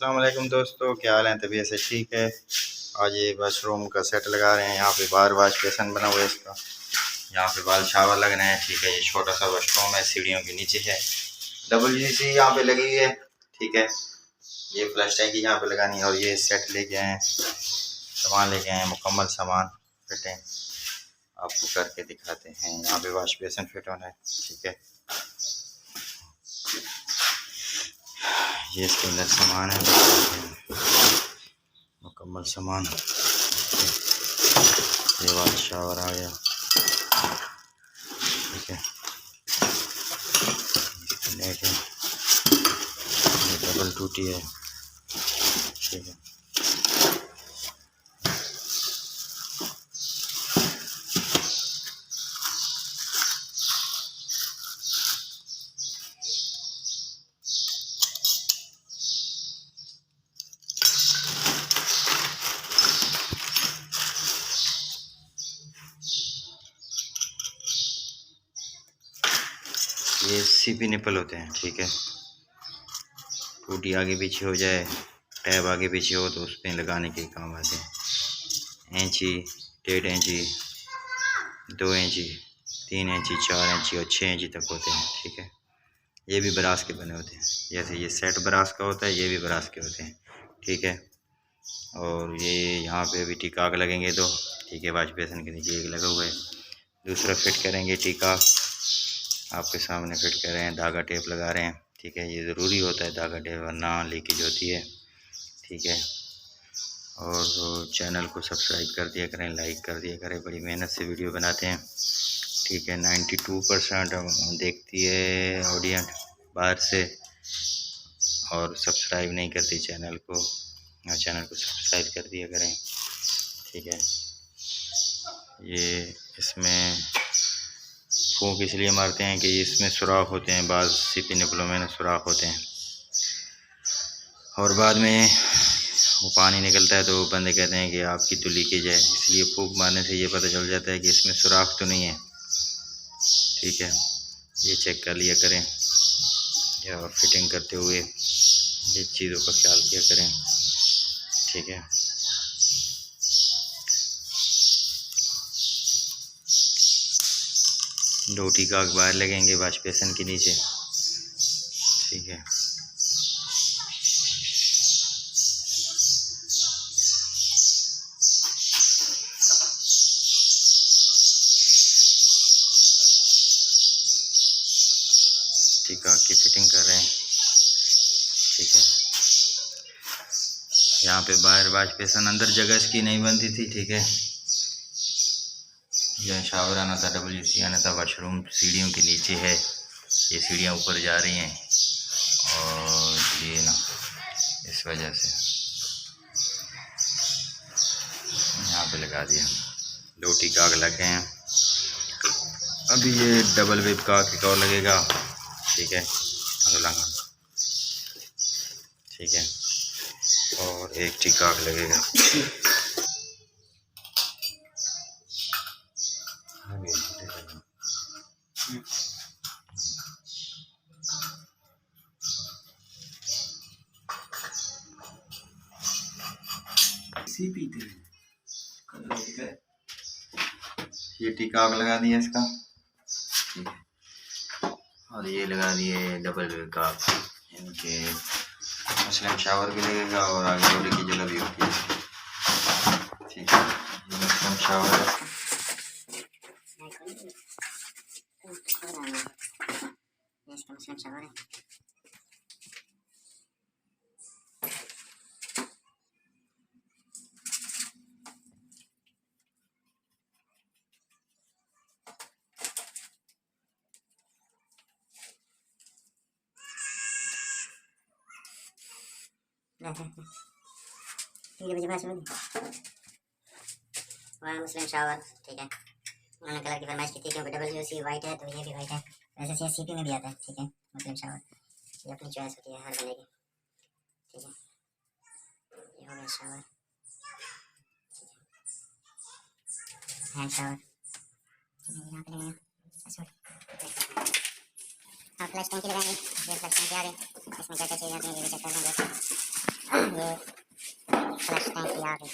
अस्सलाम वालेकुम दोस्तों, क्या हाल है? तबीयत से ठीक है? आज ये वॉशरूम का सेट लगा रहे हैं। यहाँ पे बार वाश बेसन बना हुआ है इसका। यहाँ पे बाल शावर लग रहे हैं। ठीक है, ये छोटा सा वॉशरूम है, सीढ़ियों के नीचे है। WC यहाँ पे लगी हुई है। ठीक है, ये फ्लश टैंकी यहाँ पे लगानी है। और ये सेट लेके आए हैं, सामान लेके आए हैं, मुकम्मल सामान फिटिंग आपको करके दिखाते हैं। यहाँ पे वाश बेसन फिट होना है। ठीक है, ये इसके अंदर सामान है, मुकम्मल सामान। ये वाला शावर आ गया। ठीक है, नेट है, ये डबल टूटी है। ठीक है, ये CP निपल होते हैं। ठीक है, टूटी आगे पीछे हो जाए, टैब आगे पीछे हो तो उस पर लगाने के काम आते हैं। इंची, 1.5 इंची, 2 इंची, 3 इंची, 4 इंची और 6 इंची तक होते हैं। ठीक है, ये भी ब्रास के बने होते हैं। जैसे ये सेट ब्रास का होता है, ये भी ब्रास के होते हैं। ठीक है, और ये यहाँ पे भी टिकाक लगेंगे दो। ठीक है, वाश बेसन के नीचे एक लगा हुआ है, दूसरा फिट करेंगे। टिकाक आपके सामने फिट कर रहे हैं, धागा टेप लगा रहे हैं। ठीक है, ये ज़रूरी होता है धागा टेप, वरना लीकेज होती है। ठीक है, और चैनल को सब्सक्राइब कर दिया करें, लाइक कर दिया करें, बड़ी मेहनत से वीडियो बनाते हैं। ठीक है, 92% देखती है ऑडियंस बाहर से, और सब्सक्राइब नहीं करती चैनल को, और चैनल को सब्सक्राइब कर दिया करें। ठीक है, ये इसमें फूंक इसलिए मारते हैं कि इसमें सुराख होते हैं, बाज़ CP निपलों में सुराख होते हैं, और बाद में वो पानी निकलता है तो बंदे कहते हैं कि आपकी तो लीकेज है। इसलिए फूंक मारने से ये पता चल जाता है कि इसमें सुराख तो नहीं है। ठीक है, ये चेक कर लिया करें, या फिटिंग करते हुए ये चीज़ों का ख्याल किया करें। ठीक है, दो टिकाक बाहर लगेंगे वाश बेसन के नीचे। ठीक है, टिकाक की फिटिंग कर रहे हैं। ठीक है, यहाँ पे बाहर वाश बेसन, अंदर जगह इसकी नहीं बनती थी। ठीक है, यह शावर आना था, WC आना था, वाशरूम सीढ़ियों के नीचे है। ये सीढ़ियाँ ऊपर जा रही हैं, और ये ना इस वजह से यहाँ पे लगा दिया। दो टिकाक लग गए हैं, अभी ये डबल वेब का एक और लगेगा। ठीक है, ठीक है, और एक टिकाक लगेगा। ये टिकाक लगा दिया इसका। ठीक है, और ये लगा दिए डबल वेब का, इनके मुस्लिम शावर भी लगेगा, और आगे डोरी की जगह भी होती है। ठीक है, ये मुस्लिम शावर है। मुस्लिम शावर है। वह मुस्लिम शावर। ठीक है, उन्होंने कलर की फरमाइश की थी क्योंकि WC वाइट है तो ये भी वाइट है। वैसे CP में भी आता है। ठीक है, मुस्लिम शावर, ये अपनी चॉइस होती है हर बंदे की। ठीक है, ये हो गया शावर। हैंड शावर, फ्लश टैंकी लगाएंगे। ये फ्लश टैंकी आ रही है, इसमें क्या क्या चीज़ आती है ये भी चेक कर लेंगे। ये फ्लश टैंक की आ गई।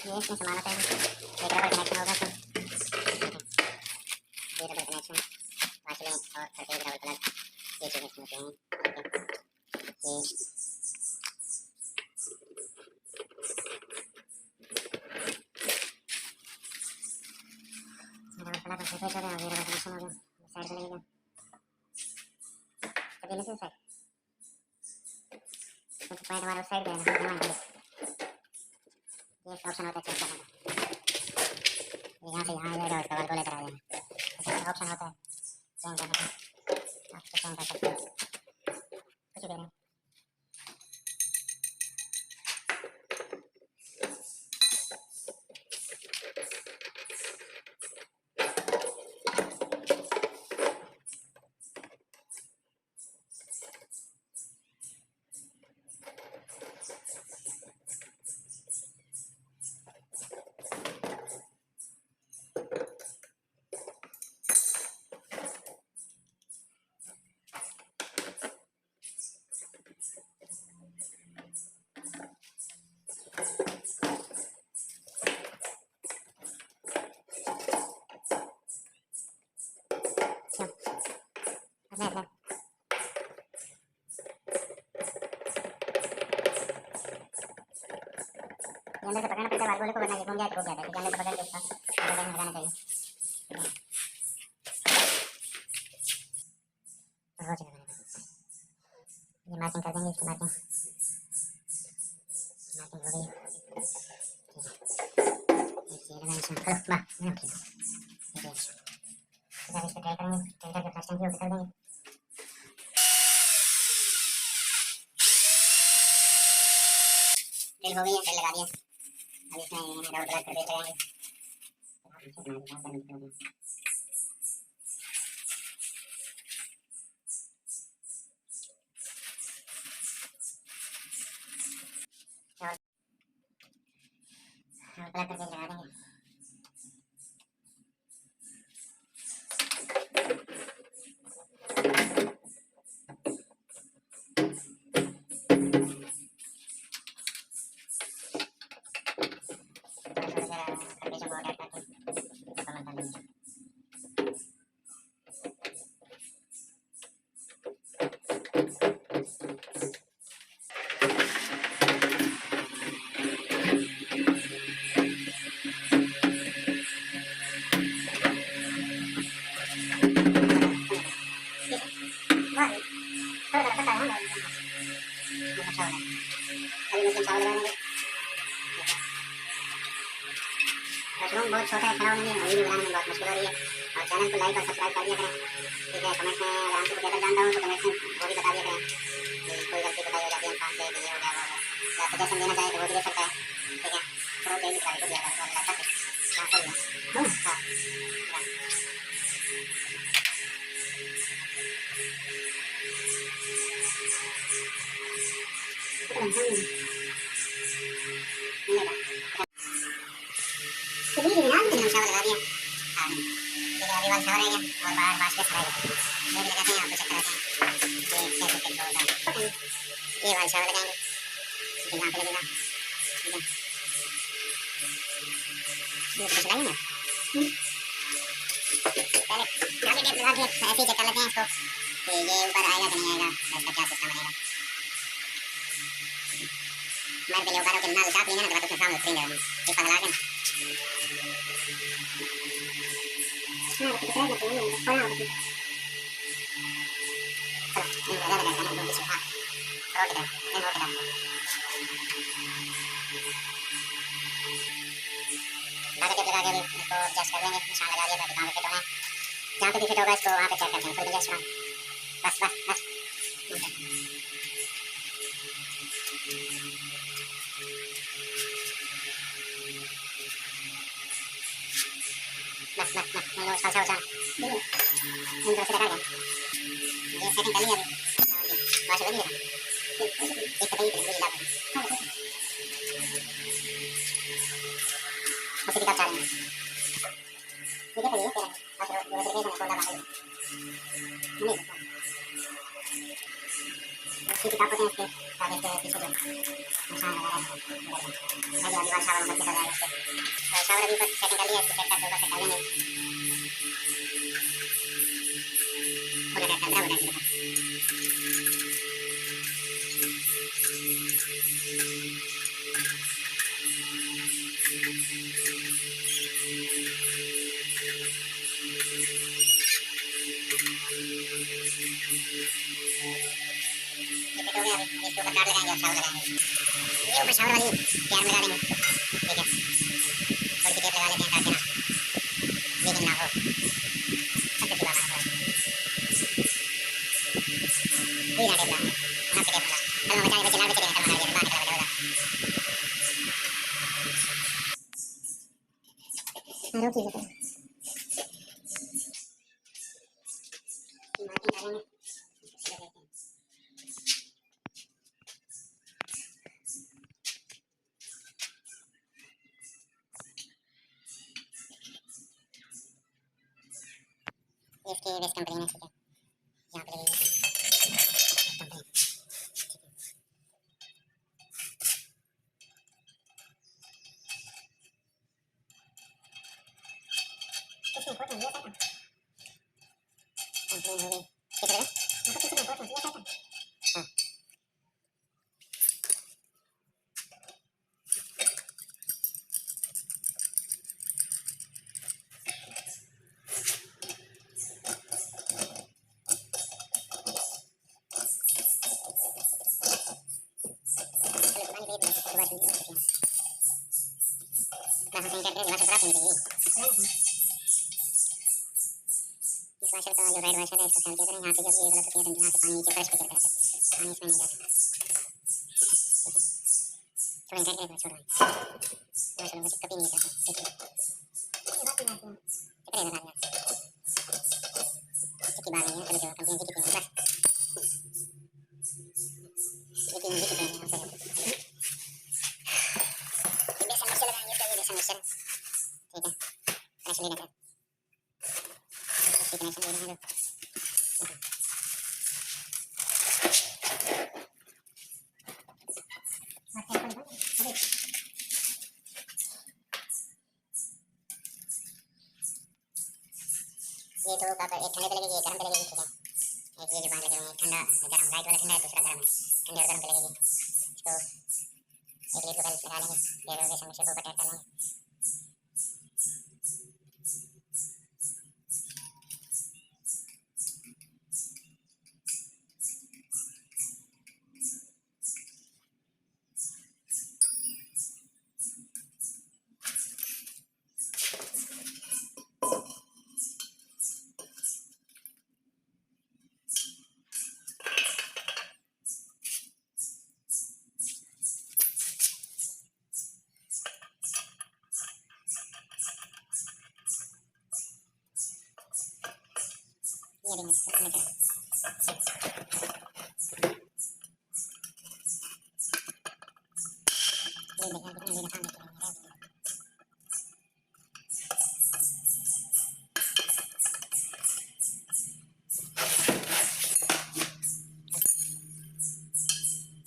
ये इसमें सामान होता है, एक रबर कनेक्शन होगा तो ये रबर कनेक्शन वाशलें और सफेद रबर प्लग ये चीज़ें इसमें होती हैं। ये रबर प्लग और सफेद हो गया और ये रबर कनेक्शन हो गया। साइड पे लगेगा कभी नहीं साइड तो पॉइंट हमारा उस साइड गया ना, ये ऑप्शन होता है चेक करने का, यहाँ से यहाँ आ जाएगा और सवाल को लेकर आ जाएगा। ऑप्शन होता है चेंज करने का, आप चेंज कर सकते हैं कुछ भी नहीं। अंदर से पकड़ना पड़ता है वाल गोले को, वरना ये घूम जाए तो हो जाता है, क्योंकि अंदर से पकड़ के उसका बटन लगाना चाहिए। हो चुका है, ये मार्किंग कर देंगे, इसकी मार्किंग हो गई। ये डायमेंशन वाह नाम ठीक है। इधर इसको ट्राई करेंगे, ट्राई करके फर्स्ट टाइम की कर देंगे। ड्रिल हो गई है, ड्रिल लगा दिया। अब इसमें रबर प्लग कर देते रहेंगे। रबर प्लग करके लगा देंगे। बहुत छोटा है, खड़ा होने में वीडियो बनाने में बहुत मुश्किल हो रही है। और चैनल को लाइक और सब्सक्राइब कर दिया करें, ठीक है। कमेंट में अगर आंसर को जानता हूँ तो कमेंट में वो भी बता दिया करें कि कोई गलती बताई हो जाती है इंसान से, कि ये हो गया वो हो गया, या सजेशन देना चाहे तो वो भी दे सकता है, ठीक है। थोड़ा डेली ट्राई को दिया लगा दिया। अभी वाल शावर रहेगा और बाहर वाश बेस रहेगा, ये भी लगाते हैं, आपको चेक कराते हैं ये कैसे फिट होता है। ये वाल शावर लगाएंगे, यहाँ पे लगेगा, ठीक है। ये कुछ लगाएंगे ना, पहले आगे टेप लगा के ऐसे ही चेक कर लेते हैं इसको कि ये ऊपर आएगा कि नहीं आएगा, इसका क्या सिस्टम बनेगा। मैं पहले ऊपर के नल चाप लेंगे ना, तो उसके सामने उतरेंगे टिप्पा लगा के लगा के इसको एडजस्ट कर देंगे। निशान लगा दिया था, कहाँ पे फिट होना है, जहाँ पे भी फिट होगा इसको वहाँ पे चेक करते हैं, खुद एडजस्ट करना, बस बस बस बस बस बस मैं साल साल इन तरह से लगा ये सेटिंग कर लिया अभी वहाँ से लगी है एक पता ही नहीं लगा उसी की बात चाह रहे हैं। ठीक है, तेरा बस रोज रोज में खोला बाहर नहीं उसकी किताब को उसके कागज के पीछे जो निशान लगा रहा है मैं जो अगली बार शावर में कर जाएगा उससे शावर अभी पर सेटिंग कर लिया इसको सेट करके ऊपर से कर लेंगे हो जाएगा 15 हो जाएगा हो गया अभी इसके ऊपर कार्ड लगाएंगे और शावर लगाएंगे ये ऊपर शावर वाली प्यार में लगा देंगे ठीक है थोड़ी सी टेप लगा लेते हैं ताकि ना लेकिन ना हो अच्छा चिपा मारना कोई ना टेप लगा यहाँ पे टेप लगा कल मैं बचा बचे लाड़ बचे कल मैं बाहर निकला बचा होगा रोक लीजिए मार्किंग करेंगे इसके वेस्ट कंपनी में ठीक है यहाँ पे लगेगी कंपनी इसमें कोट नहीं है कंपनी हो गई कितना मतलब किसी में कोट नहीं है हां Langsung singkat dia langsung berapa ini? इस वाशर का जो रेड वाशर है इसको खोल के करें यहाँ से जब ये गलत होती है तो यहाँ से पानी नीचे फर्श पे गिरता है पानी इसमें नहीं जाता थोड़ा इधर के छोड़ो वाशर में कभी नहीं जाता ठीक है कितने लगा दिया इसकी बात नहीं है कभी जो कंपनी की कितनी बस लेकिन ये कितने हैं हमसे ये समस्या लगाएंगे इसका ये समस्या ठीक है कनेक्शन ले लेते हैं कनेक्शन ले लेंगे ये तो पापा एक ठंडे पे लगेगी एक गर्म पे लगेगी ठीक है एक ये जो बांध लगे हुए हैं ठंडा गर्म लाइट वाला ठंडा है दूसरा गर्म है ठंडे और गर्म पे लगेगी इसको एक लीड को कल लगा लेंगे फिर वैसे मिक्सर को ऊपर टाइट कर लेंगे ये देंगे इसमें करें ये देखा कितना ये काम करते हैं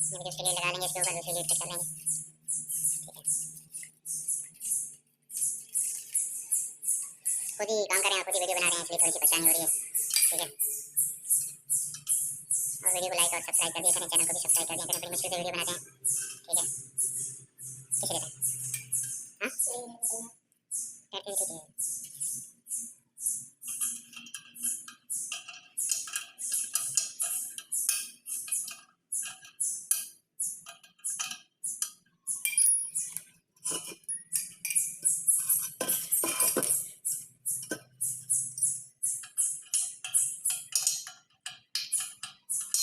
ये उसके लिए लगा लेंगे इसके ऊपर दूसरी लीड फिट कर लेंगे ठीक है खुद ही काम कर रहे हैं खुद ही वीडियो बना रहे हैं इसलिए थोड़ी सी परेशानी हो रही है ठीक है और वीडियो को लाइक और सब्सक्राइब कर दिया करें चैनल को भी सब्सक्राइब कर दिया करें बड़ी मुश्किल से वीडियो बनाते हैं ठीक है किस लिए हाँ करके ठीक है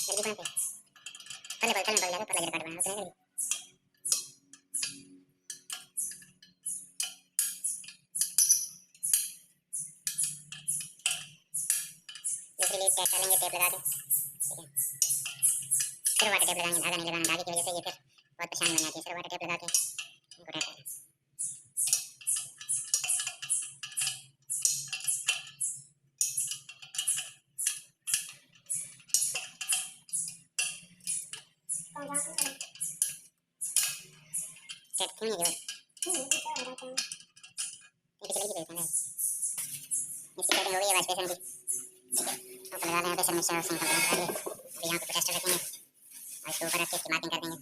जल्दी बनाते पहले पर जाकर पर लगे काट बनाना उतना जल्दी दूसरी लीड टैग कर लेंगे टेप लगा के ठीक है फिर वाटर टेप लगाएंगे धागा नहीं लगाना धागे की वजह से ये फिर बहुत परेशानी बन जाती है फिर वाटर टेप लगा के इनको टाइट करना क्यों नहीं है ये पिछले की देते हैं इसकी सेटिंग हो गई है वाइस प्रेशर की ठीक है तो लगा दें प्रेशर मिक्सर सिंक कंप्लीट कर दिए अभी यहाँ पे कुछ एक्स्ट्रा रखेंगे और इसके ऊपर रख के इसकी मार्किंग कर देंगे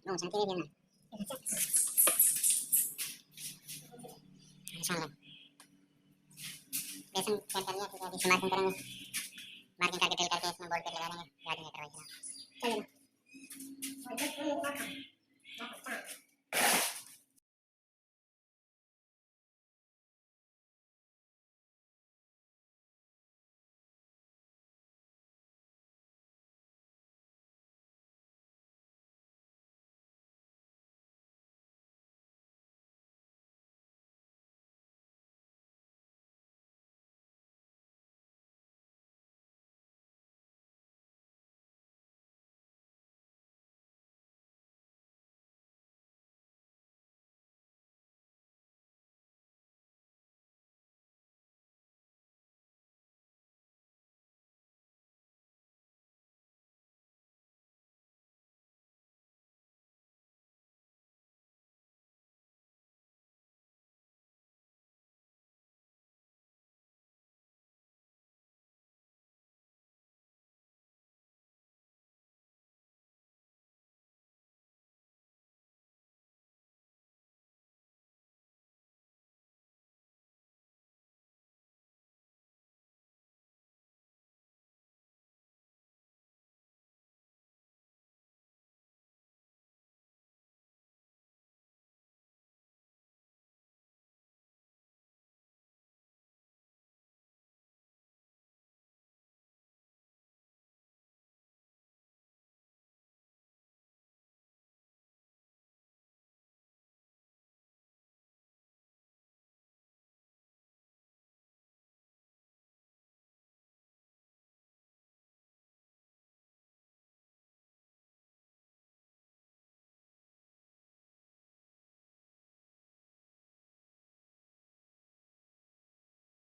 No, se tiene bien. इंशाल्लाह बेसन सेट कर लिया ठीक है अभी मार्किंग करेंगे मार्किंग करके ड्रिल करके इसमें बोल्ट पे लगा देंगे याद नहीं करवाई चलो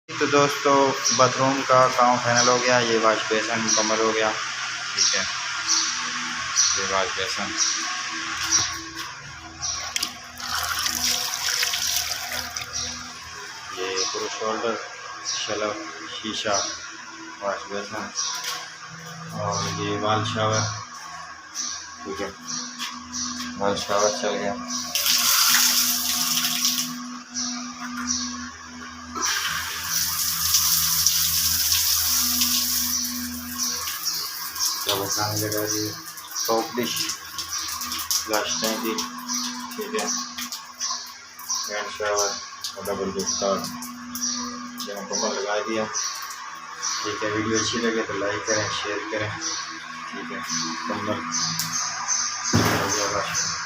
तो दोस्तों बाथरूम का काम फाइनल हो गया। ये वाश बेसन मुकम्मल हो गया ठीक है। ये वाश बेसन ये पुरुष शोल्डर शलफ शीशा वाश बेसन और ये वाल शावर ठीक है। वाल शावर चल गया। बनाने लगा दिए टॉप डिश फ्लश टैंकी ठीक है। हैंड शावर और डबल बिस्तर ये मुकम्मल लगा दिया ठीक है। वीडियो अच्छी लगे तो लाइक करें शेयर करें ठीक है। मुकम्मल हो गया।